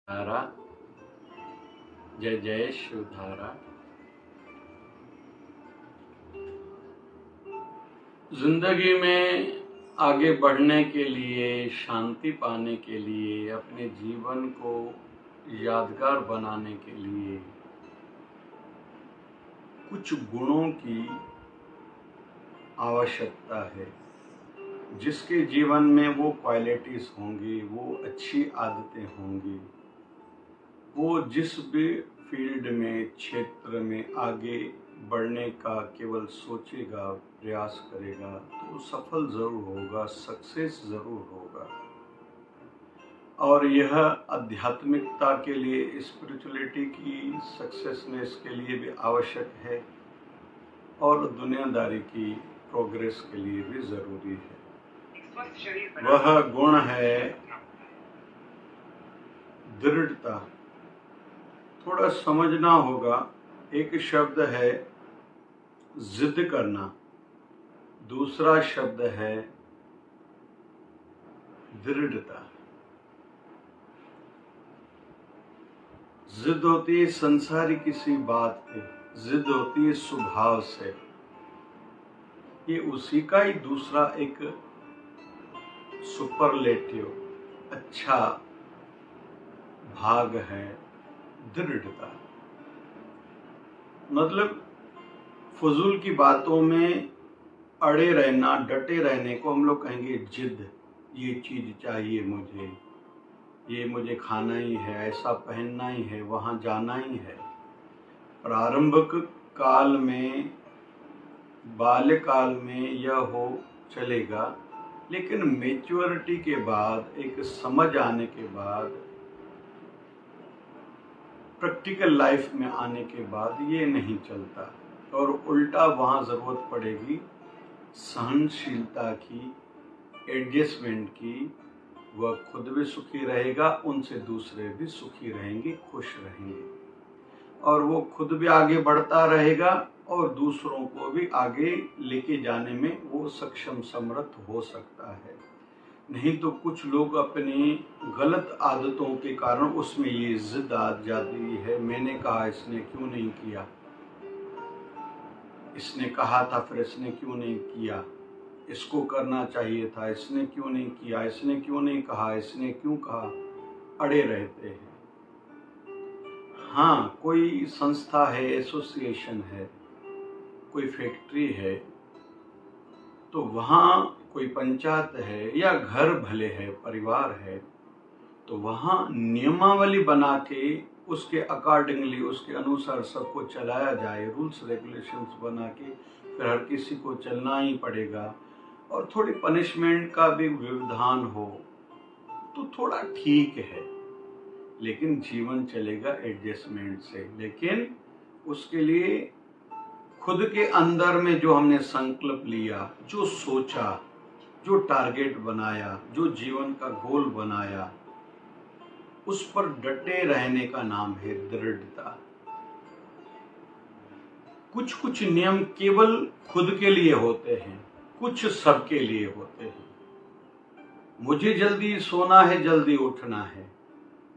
धारा, जय जय शिवधारा। जिंदगी में आगे बढ़ने के लिए, शांति पाने के लिए, अपने जीवन को यादगार बनाने के लिए कुछ गुणों की आवश्यकता है। जिसके जीवन में वो क्वालिटीज होंगी, वो अच्छी आदतें होंगी, वो जिस भी फील्ड में, क्षेत्र में आगे बढ़ने का केवल सोचेगा, प्रयास करेगा तो सफल जरूर होगा, सक्सेस जरूर होगा। और यह आध्यात्मिकता के लिए, स्पिरिचुअलिटी की सक्सेसनेस के लिए भी आवश्यक है और दुनियादारी की प्रोग्रेस के लिए भी जरूरी है। वह गुण है दृढ़ता। थोड़ा समझना होगा। एक शब्द है जिद करना, दूसरा शब्द है दृढ़ता। जिद होती है संसारी किसी बात पे, जिद होती है स्वभाव से। ये उसी का ही दूसरा एक सुपरलेटिव अच्छा भाग है दृढ़ता। मतलब फजूल की बातों में अड़े रहना, डटे रहने को हम लोग कहेंगे जिद। ये चीज चाहिए मुझे, ये मुझे खाना ही है, ऐसा पहनना ही है, वहां जाना ही है। प्रारंभिक काल में, बाल्यकाल में यह हो चलेगा, लेकिन मैच्योरिटी के बाद, एक समझ आने के बाद, प्रैक्टिकल लाइफ में आने के बाद ये नहीं चलता। और उल्टा वहाँ जरूरत पड़ेगी सहनशीलता की, एडजस्टमेंट की। वह खुद भी सुखी रहेगा, उनसे दूसरे भी सुखी रहेंगे, खुश रहेंगे, और वो खुद भी आगे बढ़ता रहेगा और दूसरों को भी आगे लेके जाने में वो सक्षम, समर्थ हो सकता है। नहीं तो कुछ लोग अपनी गलत आदतों के कारण उसमें ये जिद आ जाती है। मैंने कहा, इसने क्यों नहीं किया, इसने कहा था फिर इसने क्यों नहीं किया, इसको करना चाहिए था, इसने क्यों नहीं किया, इसने क्यों नहीं कहा, इसने क्यों कहा, अड़े रहते हैं। हाँ, कोई संस्था है, एसोसिएशन है, कोई फैक्ट्री है, तो वहाँ कोई पंचायत है, या घर भले है, परिवार है, तो वहाँ नियमावली बना के उसके अकॉर्डिंगली, उसके अनुसार सबको चलाया जाए, रूल्स रेगुलेशंस बना के, फिर हर किसी को चलना ही पड़ेगा। और थोड़ी पनिशमेंट का भी विधान हो तो थोड़ा ठीक है, लेकिन जीवन चलेगा एडजस्टमेंट से। लेकिन उसके लिए खुद के अंदर में जो हमने संकल्प लिया, जो सोचा, जो टारगेट बनाया, जो जीवन का गोल बनाया, उस पर डटे रहने का नाम है दृढ़ता। कुछ कुछ नियम केवल खुद के लिए होते हैं, कुछ सबके लिए होते हैं। मुझे जल्दी सोना है, जल्दी उठना है,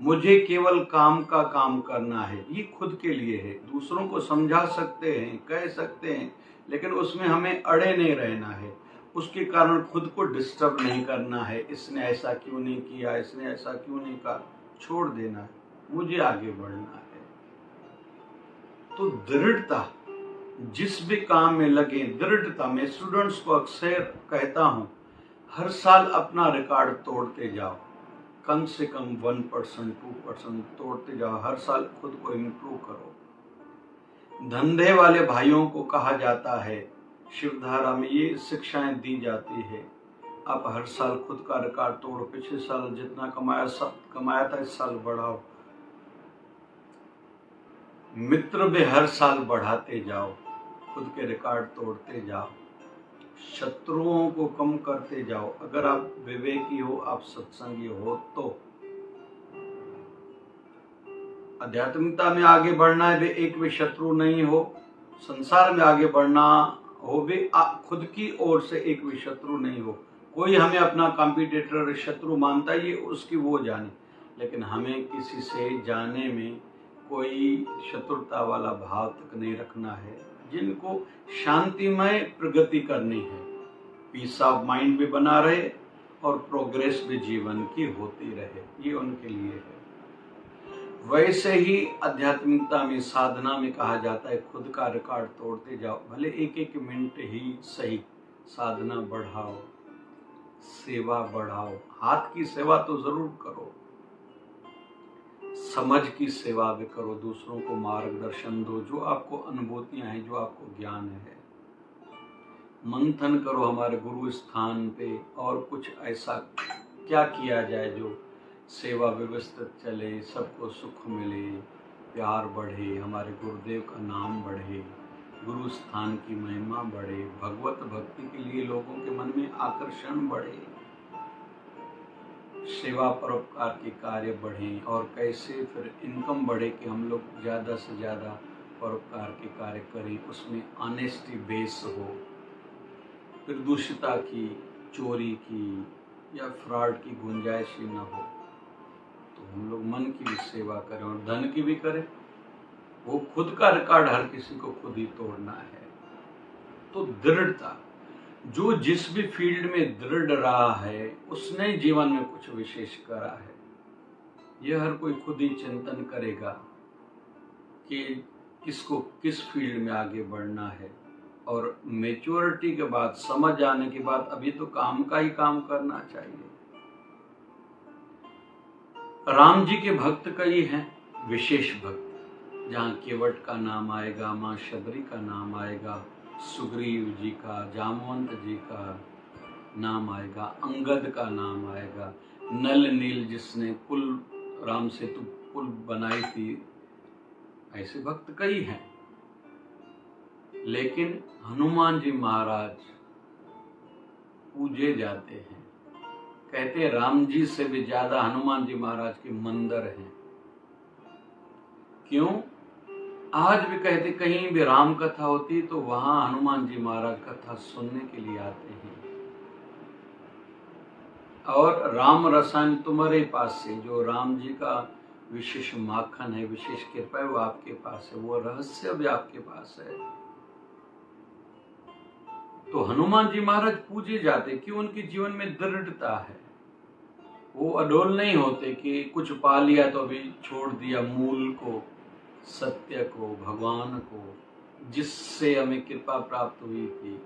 मुझे केवल काम का काम करना है, ये खुद के लिए है। दूसरों को समझा सकते हैं, कह सकते हैं, लेकिन उसमें हमें अड़े नहीं रहना है। उसके कारण खुद को डिस्टर्ब नहीं करना है। इसने ऐसा क्यों नहीं किया, इसने ऐसा क्यों नहीं कहा, छोड़ देना है, मुझे आगे बढ़ना है। तो दृढ़ता, जिस भी काम में लगे दृढ़ता। मैं स्टूडेंट्स को अक्सर कहता हूं, हर साल अपना रिकॉर्ड तोड़ते जाओ, कम से कम 1%, 2% तोड़ते जाओ। हर साल खुद को इम्प्रूव करो। धंधे वाले भाइयों को कहा जाता है, शिवधारा में ये शिक्षाएं दी जाती है, आप हर साल खुद का रिकॉर्ड तोड़ो। पिछले साल जितना कमाया था, इस साल बढ़ाओ। मित्र भी हर साल बढ़ाते जाओ, खुद के रिकॉर्ड तोड़ते जाओ, शत्रुओं को कम करते जाओ। अगर आप विवेकी हो, आप सत्संगी हो, तो आध्यात्मिकता में आगे बढ़ना है, वे एक भी शत्रु नहीं हो। संसार में आगे बढ़ना हो, वे खुद की ओर से एक भी शत्रु नहीं हो। कोई हमें अपना कॉम्पिटिटर, शत्रु मानता है, ये उसकी वो जाने, लेकिन हमें किसी से जाने में कोई शत्रुता वाला भाव तक नहीं रखना है। जिनको शांतिमय प्रगति करनी है, पीस ऑफ माइंड भी बना रहे और प्रोग्रेस भी जीवन की होती रहे, ये उनके लिए है। वैसे ही आध्यात्मिकता में, साधना में कहा जाता है खुद का रिकॉर्ड तोड़ते जाओ, भले एक एक मिनट ही सही, साधना बढ़ाओ, सेवा बढ़ाओ। हाथ की सेवा तो जरूर करो, समझ की सेवा भी करो, दूसरों को मार्गदर्शन दो, जो आपको अनुभूतियां हैं, जो आपको ज्ञान है। मंथन करो हमारे गुरु स्थान पे, और कुछ ऐसा क्या किया जाए जो सेवा व्यवस्थित चले, सबको सुख मिले, प्यार बढ़े, हमारे गुरुदेव का नाम बढ़े, गुरु स्थान की महिमा बढ़े, भगवत भक्ति के लिए लोगों के मन में आकर्षण बढ़े, सेवा परोपकार के कार्य बढ़ें, और कैसे फिर इनकम बढ़े कि हम लोग ज़्यादा से ज़्यादा परोपकार के कार्य करें, उसमें ऑनेस्टी बेस हो, फिर दूषिता की, चोरी की या फ्रॉड की गुंजाइश ही न हो। तो हम लोग मन की भी सेवा करें और धन की भी करें। वो खुद का रिकॉर्ड हर किसी को खुद ही तोड़ना है। तो दृढ़ता, जो जिस भी फील्ड में दृढ़ रहा है उसने जीवन में कुछ विशेष करा है। यह हर कोई खुद ही चिंतन करेगा कि किसको किस फील्ड में आगे बढ़ना है, और मैच्योरिटी के बाद, समझ आने के बाद अभी तो काम का ही काम करना चाहिए। राम जी के भक्त कई हैं, विशेष भक्त, जहाँ केवट का नाम आएगा, माँ शबरी का नाम आएगा, सुग्रीव जी का, जामवंत जी का नाम आएगा, अंगद का नाम आएगा, नल नील जिसने पुल, राम सेतु पुल बनाई थी, ऐसे भक्त कई हैं। लेकिन हनुमान जी महाराज पूजे जाते हैं। कहते हैं राम जी से भी ज्यादा हनुमान जी महाराज के मंदिर हैं। क्यों? आज भी कहते कहीं भी राम कथा होती तो वहां हनुमान जी महाराज कथा सुनने के लिए आते हैं। और राम रसायन तुम्हारे पास से, जो राम जी का विशेष माखन है, विशेष कृपा है, वो आपके पास है, वो रहस्य भी आपके पास है। तो हनुमान जी महाराज पूजे जाते क्यों? उनके जीवन में दृढ़ता है। वो अडोल नहीं होते कि कुछ पा लिया तो अभी छोड़ दिया मूल को, सत्य को, भगवान को, जिससे हमें कृपा प्राप्त हुई थी।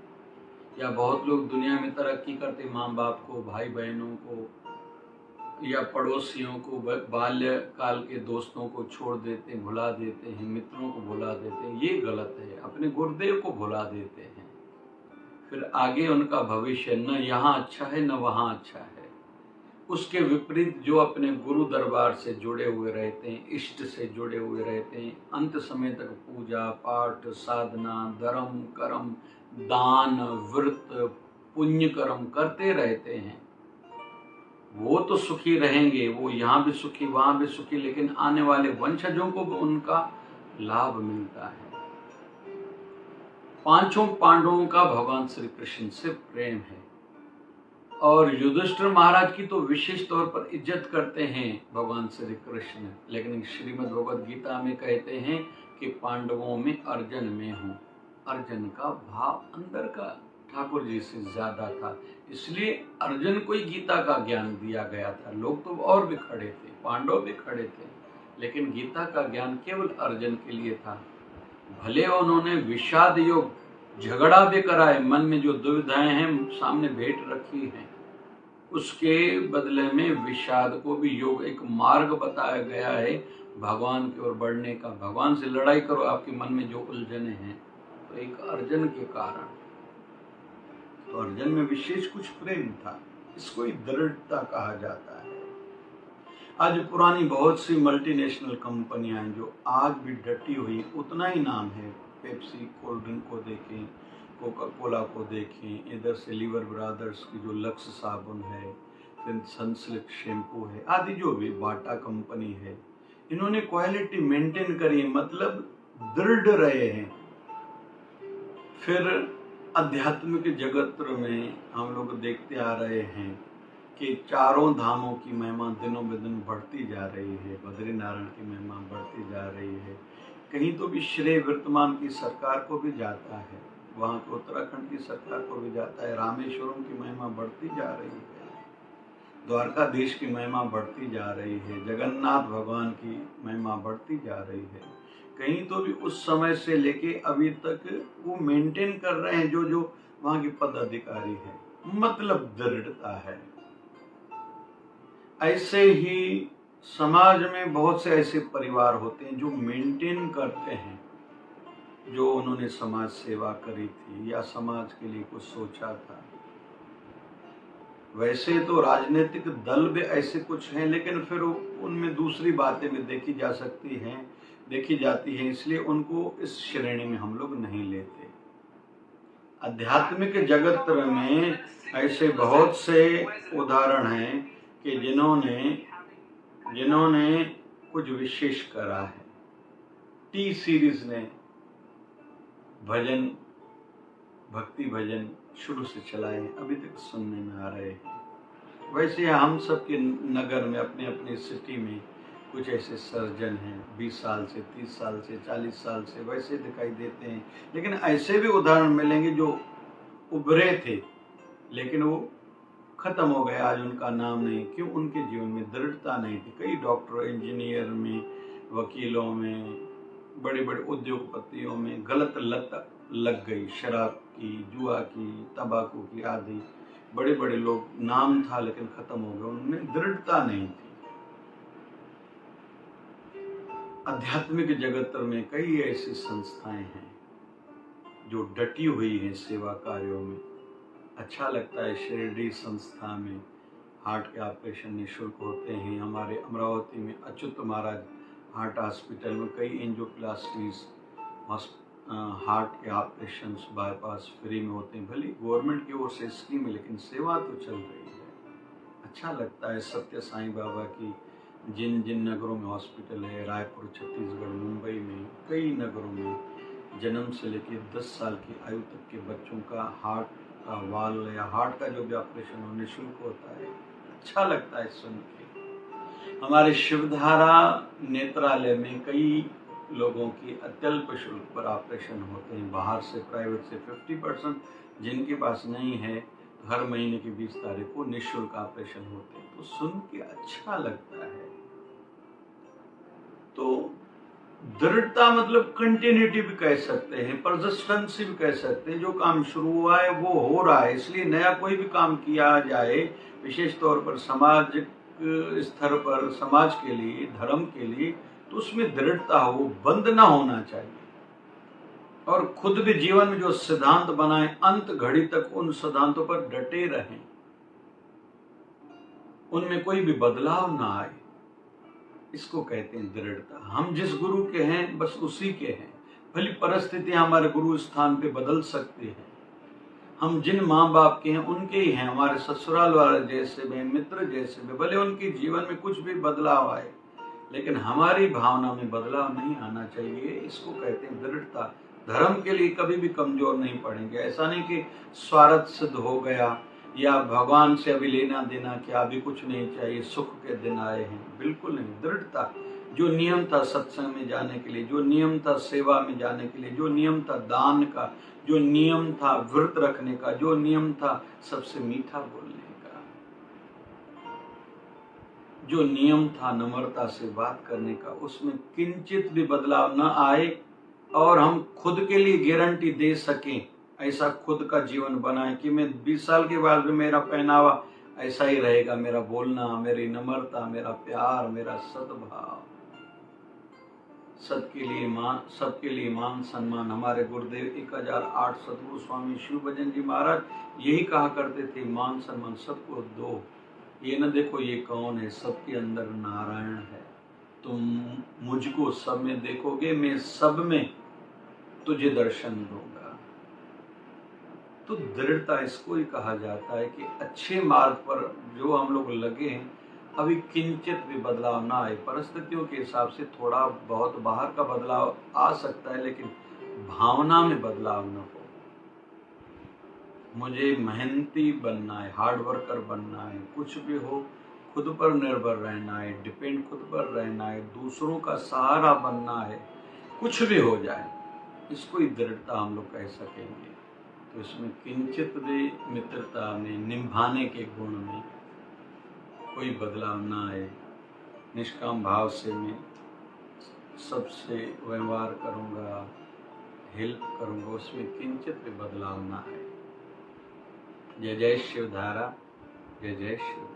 या बहुत लोग दुनिया में तरक्की करते, माँ बाप को, भाई बहनों को, या पड़ोसियों को, बाल्यकाल के दोस्तों को छोड़ देते, भुला देते हैं, मित्रों को भुला देते हैं। ये गलत है। अपने गुरुदेव को भुला देते हैं, फिर आगे उनका भविष्य न यहाँ अच्छा है न वहाँ अच्छा है। उसके विपरीत जो अपने गुरु दरबार से जुड़े हुए रहते हैं, इष्ट से जुड़े हुए रहते हैं, अंत समय तक पूजा पाठ, साधना, धर्म, कर्म, दान, व्रत, पुण्य कर्म करते रहते हैं, वो तो सुखी रहेंगे। वो यहाँ भी सुखी, वहां भी सुखी, लेकिन आने वाले वंशजों को भी उनका लाभ मिलता है। पांचों पांडवों का भगवान श्री कृष्ण से प्रेम है, और युधिष्ठिर महाराज की तो विशेष तौर पर इज्जत करते हैं भगवान श्री कृष्ण। लेकिन श्रीमद् भगवद गीता में कहते हैं कि पांडवों में अर्जुन में हूँ। अर्जुन का भाव अंदर का ठाकुर जी से ज्यादा था, इसलिए अर्जुन को ही गीता का ज्ञान दिया गया था। लोग तो और भी खड़े थे, पांडव भी खड़े थे, लेकिन गीता का ज्ञान केवल अर्जुन के लिए था। भले उन्होंने विषाद योग, झगड़ा भी कराए, मन में जो दुविधाएं हैं सामने भेंट रखी हैं, उसके बदले में विषाद को भी योग, एक मार्ग बताया गया है भगवान की ओर बढ़ने का। भगवान से लड़ाई करो, आपके मन में जो उलझने हैं, तो एक अर्जुन के कारण, तो अर्जुन में विशेष कुछ प्रेम था, इसको ही दृढ़ता कहा जाता है। आज पुरानी बहुत सी मल्टीनेशनल कंपनियां हैं जो आज भी डटी हुई, उतना ही नाम है। पेप्सी कोल्ड ड्रिंक को देखें, कोका कोला को देखें, इधर से लीवर ब्रादर्स की जो लक्स साबुन है, फिर सनसिल्क शैम्पू है, आदि जो भी, बाटा कंपनी है, इन्होंने क्वालिटी मेंटेन करी, मतलब दृढ़ रहे हैं। फिर आध्यात्मिक जगत में हम लोग देखते आ रहे हैं कि चारों धामों की महिमा दिनों ब दिन बढ़ती जा रही है, बद्रीनारायण की महिमा बढ़ती जा रही है। कहीं तो भी श्रेय वर्तमान की सरकार को भी जाता है, वहाँ के उत्तराखंड की सरकार को भी जाता है। रामेश्वरम की महिमा बढ़ती जा रही है, द्वारकाधीश की महिमा बढ़ती जा रही है, जगन्नाथ भगवान की महिमा बढ़ती जा रही है। कहीं तो भी उस समय से लेके अभी तक वो मेंटेन कर रहे हैं जो वहाँ के पदाधिकारी है, मतलब दृढ़ता है। ऐसे ही समाज में बहुत से ऐसे परिवार होते हैं जो मेंटेन करते हैं, जो उन्होंने समाज सेवा करी थी या समाज के लिए कुछ सोचा था। वैसे तो राजनीतिक दल भी ऐसे कुछ हैं, लेकिन फिर उनमें दूसरी बातें भी देखी जाती हैं, इसलिए उनको इस श्रेणी में हम लोग नहीं लेते। आध्यात्मिक जगत में ऐसे बहुत से उदाहरण हैं कि जिन्होंने कुछ विशेष करा है। टी सीरीज ने भक्ति भजन शुरू से चलाए, अभी तक सुनने में आ रहे हैं। वैसे हम सबके नगर में, अपने अपने सिटी में कुछ ऐसे सर्जन हैं 20 साल से, 30 साल से, 40 साल से वैसे दिखाई देते हैं। लेकिन ऐसे भी उदाहरण मिलेंगे जो उभरे थे लेकिन वो खत्म हो गए, आज उनका नाम नहीं। क्यों? उनके जीवन में दृढ़ता नहीं थी। कई डॉक्टर, इंजीनियर में, वकीलों में, बड़े बड़े उद्योगपतियों में गलत लत लग गई, शराब की, जुआ की, तंबाकू की आदि। बड़े बड़े लोग, नाम था लेकिन खत्म हो गए, उनमें दृढ़ता नहीं थी। आध्यात्मिक जगत में कई ऐसी संस्थाएं हैं जो डटी हुई हैं सेवा कार्यों में। अच्छा लगता है, शिरडी संस्था में हार्ट के ऑपरेशन निःशुल्क होते हैं। हमारे अमरावती में अच्युत महाराज हार्ट हॉस्पिटल में कई एंजियोप्लास्टीज, हार्ट के ऑपरेशन बाईपास फ्री में होते हैं। भले गवर्नमेंट की ओर से स्कीम है, लेकिन सेवा तो चल रही है। अच्छा लगता है। सत्य साईं बाबा की जिन नगरों में हॉस्पिटल है, रायपुर, छत्तीसगढ़, मुंबई में, कई नगरों में जन्म से लेकर 10 साल की आयु तक के बच्चों का हार्ट का वाल या हार्ट का जो भी ऑपरेशन हो निःशुल्क होता है। अच्छा लगता है सुन के। हमारे शिवधारा नेत्रालय में कई लोगों की अत्यल्प शुल्क पर ऑपरेशन होते हैं। बाहर से, प्राइवेट से 50%, जिनके पास नहीं है हर महीने की 20 तारीख को निःशुल्क ऑपरेशन होते हैं। तो सुन के अच्छा लगता है। तो दृढ़ता मतलब कंटिन्यूटी भी कह सकते हैं, परसिस्टेंसी भी कह सकते हैं। जो काम शुरू हुआ है वो हो रहा है, इसलिए नया कोई भी काम किया जाए, विशेष तौर पर सामाजिक स्तर पर, समाज के लिए, धर्म के लिए, तो उसमें दृढ़ता हो, बंद ना होना चाहिए। और खुद भी जीवन में जो सिद्धांत बनाए, अंत घड़ी तक उन सिद्धांतों पर डटे रहें, उनमें कोई भी बदलाव ना आए। इसको कहते हैं दृढ़ता। हम जिस गुरु के हैं बस उसी के हैं। भली परिस्थितियां हमारे गुरु स्थान पे बदल सकती हैं। हम जिन माँ बाप के हैं उनके ही हैं, हमारे ससुराल वाले जैसे भी, मित्र जैसे भी, भले उनके जीवन में कुछ भी बदलाव आए, लेकिन हमारी भावना में बदलाव नहीं आना चाहिए। इसको कहते हैं दृढ़ता। धर्म के लिए कभी भी कमजोर नहीं पड़ेंगे। ऐसा नहीं कि स्वार्थ सिद्ध हो गया या भगवान से अभी लेना देना क्या, अभी कुछ नहीं चाहिए, सुख के दिन आए हैं, बिल्कुल नहीं। दृढ़ता। जो नियम था सत्संग में जाने के लिए, जो नियम था सेवा में जाने के लिए, जो नियम था दान का, जो नियम था व्रत रखने का, जो नियम था सबसे मीठा बोलने का, जो नियम था नम्रता से बात करने का, उसमें किंचित भी बदलाव न आए और हम खुद के लिए गारंटी दे सकें, ऐसा खुद का जीवन बनाएं कि मैं 20 साल के बाद भी मेरा पहनावा ऐसा ही रहेगा, मेरा बोलना, मेरी नम्रता, मेरा प्यार, मेरा सद्भाव, सबके लिए मान सम्मान। हमारे गुरुदेव 1008 सतगुरु स्वामी शिव भजन जी महाराज यही कहा करते थे, मान सम्मान सबको दो, ये न देखो ये कौन है, सबके अंदर नारायण है। तुम मुझको सब में देखोगे, मैं सब में तुझे दर्शन दूंगा। तो दृढ़ता इसको ही कहा जाता है कि अच्छे मार्ग पर जो हम लोग लगे हैं, अभी किंचित भी बदलाव ना आए। परिस्थितियों के हिसाब से थोड़ा बहुत बाहर का बदलाव आ सकता है, लेकिन भावना में बदलाव न हो। मुझे मेहनती बनना है, हार्ड वर्कर बनना है, कुछ भी हो खुद पर निर्भर रहना है, डिपेंड खुद पर रहना है, दूसरों का सहारा बनना है, कुछ भी हो जाए, इसको ही दृढ़ता हम लोग कह सकेंगे। तो इसमें किंचित भी मित्रता में, निभाने के गुण में कोई बदलाव ना आए। निष्काम भाव से मैं सबसे व्यवहार करूँगा, हेल्प करूँगा, उसमें किंचित भी बदलाव ना आए। जय जय शिवधारा, जय जय शिवधारा।